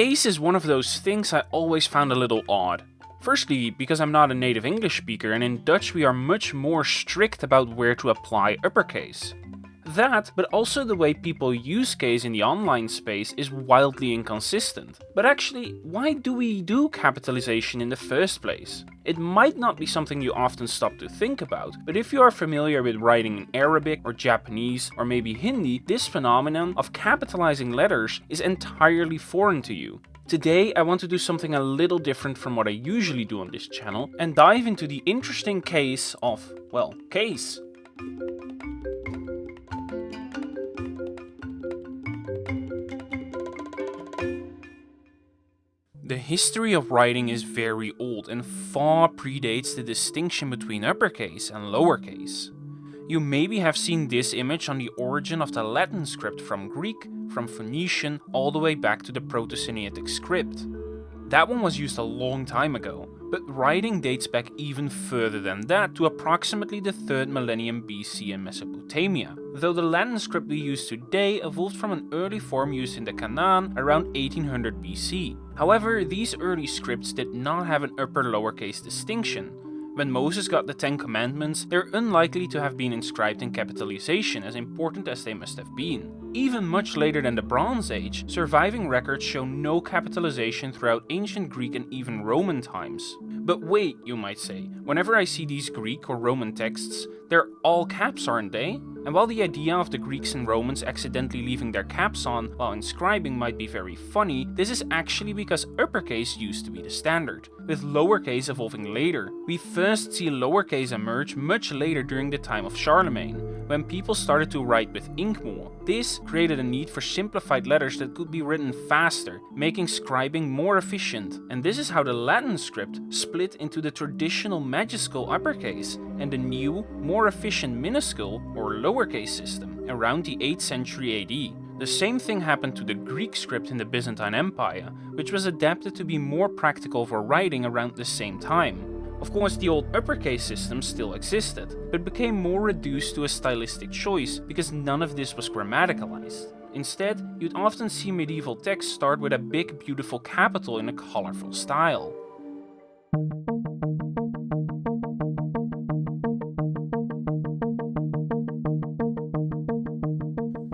Case is one of those things I always found a little odd. Firstly, because I'm not a native English speaker, and in Dutch we are much more strict about where to apply uppercase. That, but also the way people use case in the online space is wildly inconsistent. But actually, why do we do capitalization in the first place? It might not be something you often stop to think about, but if you are familiar with writing in Arabic or Japanese or maybe Hindi, this phenomenon of capitalizing letters is entirely foreign to you. Today I want to do something a little different from what I usually do on this channel and dive into the interesting case of, well, case. The history of writing is very old and far predates the distinction between uppercase and lowercase. You maybe have seen this image on the origin of the Latin script from Greek, from Phoenician, all the way back to the Proto-Sinaitic script. That one was used a long time ago, but writing dates back even further than that to approximately the 3rd millennium BC in Mesopotamia, though the Latin script we use today evolved from an early form used in the Canaan around 1800 BC. However, these early scripts did not have an upper-lowercase distinction. When Moses got the 10 Commandments, they're unlikely to have been inscribed in capitalization, as important as they must have been. Even much later than the Bronze Age, surviving records show no capitalization throughout ancient Greek and even Roman times. But wait, you might say, whenever I see these Greek or Roman texts, they're all caps, aren't they? And while the idea of the Greeks and Romans accidentally leaving their caps on while inscribing might be very funny, this is actually because uppercase used to be the standard, with lowercase evolving later. We first see lowercase emerge much later during the time of Charlemagne, when people started to write with inkmol. This created a need for simplified letters that could be written faster, making scribing more efficient. And this is how the Latin script split into the traditional majuscule uppercase and the new, more efficient minuscule or lowercase system around the 8th century AD. The same thing happened to the Greek script in the Byzantine Empire, which was adapted to be more practical for writing around the same time. Of course, the old uppercase system still existed, but became more reduced to a stylistic choice because none of this was grammaticalized. Instead, you'd often see medieval texts start with a big, beautiful capital in a colorful style.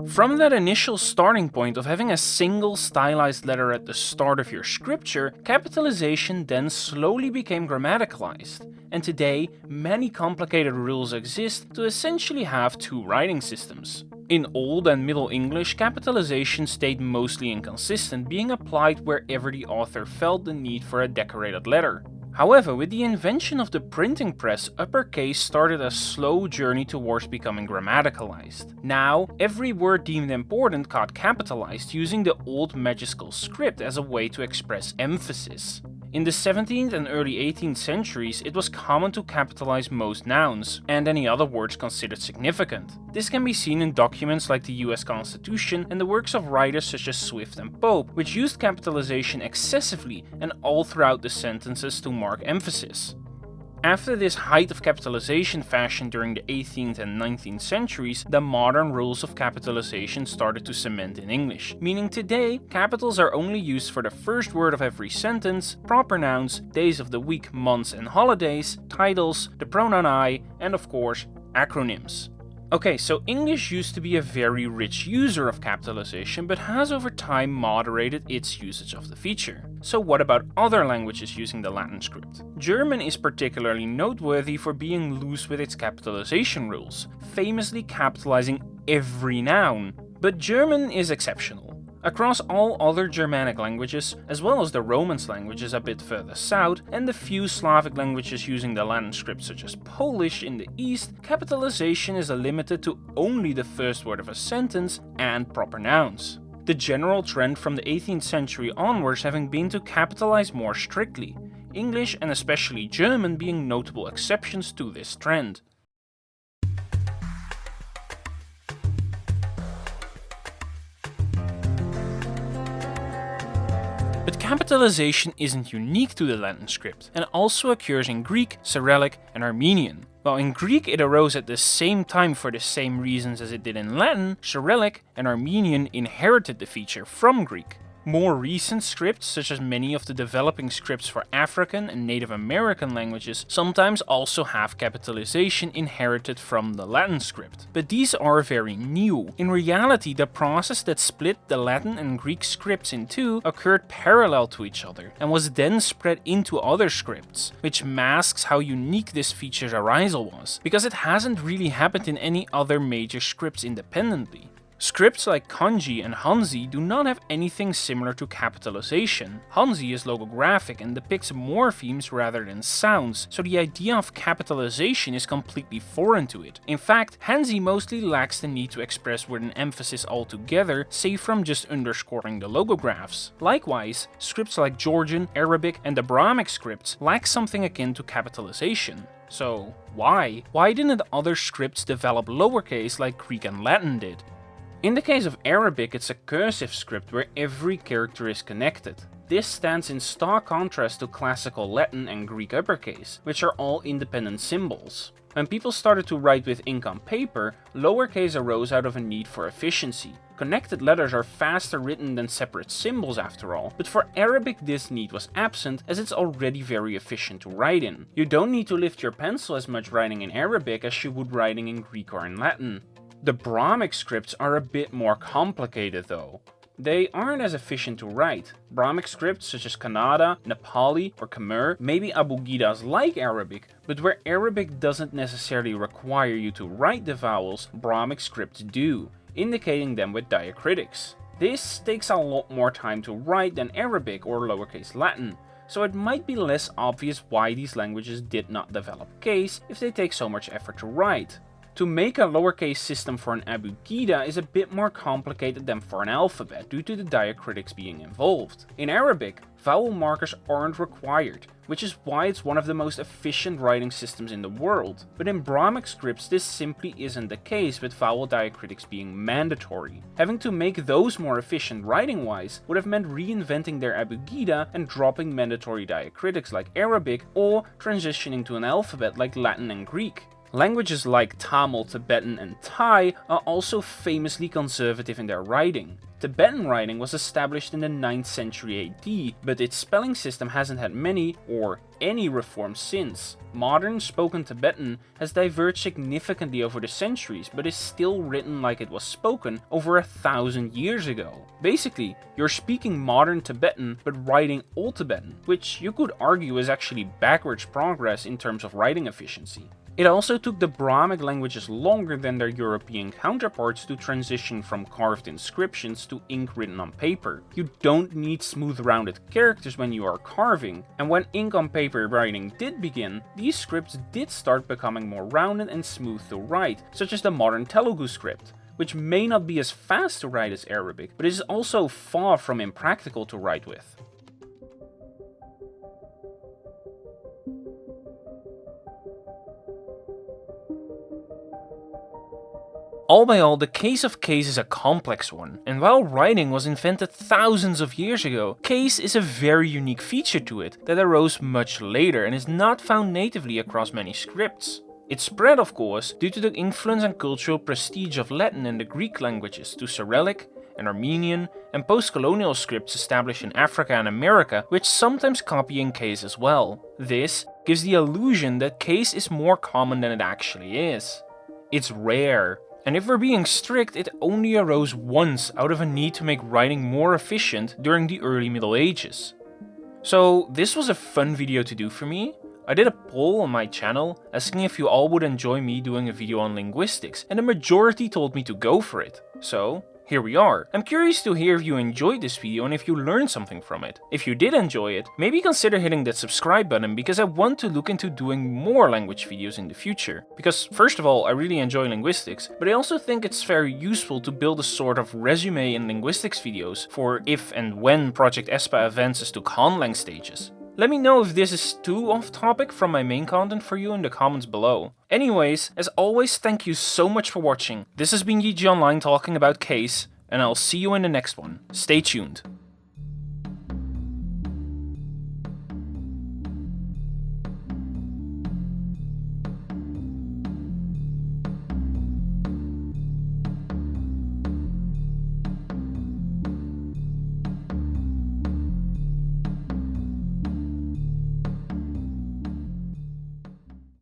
From that initial starting point of having a single stylized letter at the start of your scripture, capitalization then slowly became grammaticalized, and today many complicated rules exist to essentially have two writing systems. In Old and Middle English, capitalization stayed mostly inconsistent, being applied wherever the author felt the need for a decorated letter. However, with the invention of the printing press, uppercase started a slow journey towards becoming grammaticalized. Now, every word deemed important got capitalized using the old majuscule script as a way to express emphasis. In the 17th and early 18th centuries, it was common to capitalize most nouns, and any other words considered significant. This can be seen in documents like the US Constitution and the works of writers such as Swift and Pope, which used capitalization excessively and all throughout the sentences to mark emphasis. After this height of capitalization fashion during the 18th and 19th centuries, the modern rules of capitalization started to cement in English, meaning today, capitals are only used for the first word of every sentence, proper nouns, days of the week, months and holidays, titles, the pronoun I, and of course, acronyms. Okay, so English used to be a very rich user of capitalization, but has over time moderated its usage of the feature. So what about other languages using the Latin script? German is particularly noteworthy for being loose with its capitalization rules, famously capitalizing every noun. But German is exceptional. Across all other Germanic languages, as well as the Romance languages a bit further south, and the few Slavic languages using the Latin script such as Polish in the east, capitalization is limited to only the first word of a sentence and proper nouns. The general trend from the 18th century onwards having been to capitalize more strictly, English and especially German being notable exceptions to this trend. But capitalization isn't unique to the Latin script, and also occurs in Greek, Cyrillic, and Armenian. While in Greek it arose at the same time for the same reasons as it did in Latin, Cyrillic and Armenian inherited the feature from Greek. More recent scripts, such as many of the developing scripts for African and Native American languages, sometimes also have capitalization inherited from the Latin script. But these are very new. In reality, the process that split the Latin and Greek scripts in two occurred parallel to each other, and was then spread into other scripts, which masks how unique this feature's arisal was, because it hasn't really happened in any other major scripts independently. Scripts like Kanji and Hanzi do not have anything similar to capitalization. Hanzi is logographic and depicts morphemes rather than sounds, so the idea of capitalization is completely foreign to it. In fact, Hanzi mostly lacks the need to express with an emphasis altogether, save from just underscoring the logographs. Likewise, scripts like Georgian, Arabic, and the Brahmic scripts lack something akin to capitalization. So, why? Why didn't other scripts develop lowercase like Greek and Latin did? In the case of Arabic, it's a cursive script where every character is connected. This stands in stark contrast to classical Latin and Greek uppercase, which are all independent symbols. When people started to write with ink on paper, lowercase arose out of a need for efficiency. Connected letters are faster written than separate symbols after all, but for Arabic this need was absent as it's already very efficient to write in. You don't need to lift your pencil as much writing in Arabic as you would writing in Greek or in Latin. The Brahmic scripts are a bit more complicated though. They aren't as efficient to write. Brahmic scripts such as Kannada, Nepali, or Khmer may be abugidas like Arabic, but where Arabic doesn't necessarily require you to write the vowels, Brahmic scripts do, indicating them with diacritics. This takes a lot more time to write than Arabic or lowercase Latin, so it might be less obvious why these languages did not develop case if they take so much effort to write. To make a lowercase system for an abugida is a bit more complicated than for an alphabet due to the diacritics being involved. In Arabic, vowel markers aren't required, which is why it's one of the most efficient writing systems in the world. But in Brahmic scripts this simply isn't the case, with vowel diacritics being mandatory. Having to make those more efficient writing-wise would have meant reinventing their abugida and dropping mandatory diacritics like Arabic, or transitioning to an alphabet like Latin and Greek. Languages like Tamil, Tibetan, and Thai are also famously conservative in their writing. Tibetan writing was established in the 9th century AD, but its spelling system hasn't had many, or any reforms since. Modern spoken Tibetan has diverged significantly over the centuries, but is still written like it was spoken over 1,000 years ago. Basically, you're speaking modern Tibetan, but writing Old Tibetan, which you could argue is actually backwards progress in terms of writing efficiency. It also took the Brahmic languages longer than their European counterparts to transition from carved inscriptions to ink written on paper. You don't need smooth rounded characters when you are carving, and when ink on paper writing did begin, these scripts did start becoming more rounded and smooth to write, such as the modern Telugu script, which may not be as fast to write as Arabic, but is also far from impractical to write with. All by all, the case of case is a complex one, and while writing was invented thousands of years ago, case is a very unique feature to it that arose much later and is not found natively across many scripts. It spread, of course, due to the influence and cultural prestige of Latin and the Greek languages to Cyrillic and Armenian and post-colonial scripts established in Africa and America, which sometimes copy in case as well. This gives the illusion that case is more common than it actually is. It's rare. And if we're being strict, it only arose once out of a need to make writing more efficient during the early Middle Ages. So this was a fun video to do for me. I did a poll on my channel asking if you all would enjoy me doing a video on linguistics, and the majority told me to go for it. So here we are. I'm curious to hear if you enjoyed this video and if you learned something from it. If you did enjoy it, maybe consider hitting that subscribe button, because I want to look into doing more language videos in the future. Because first of all, I really enjoy linguistics, but I also think it's very useful to build a sort of resume in linguistics videos for if and when Project Espa advances to conlang stages. Let me know if this is too off topic from my main content for you in the comments below. Anyways, as always, thank you so much for watching. This has been YG Online talking about case, and I'll see you in the next one. Stay tuned.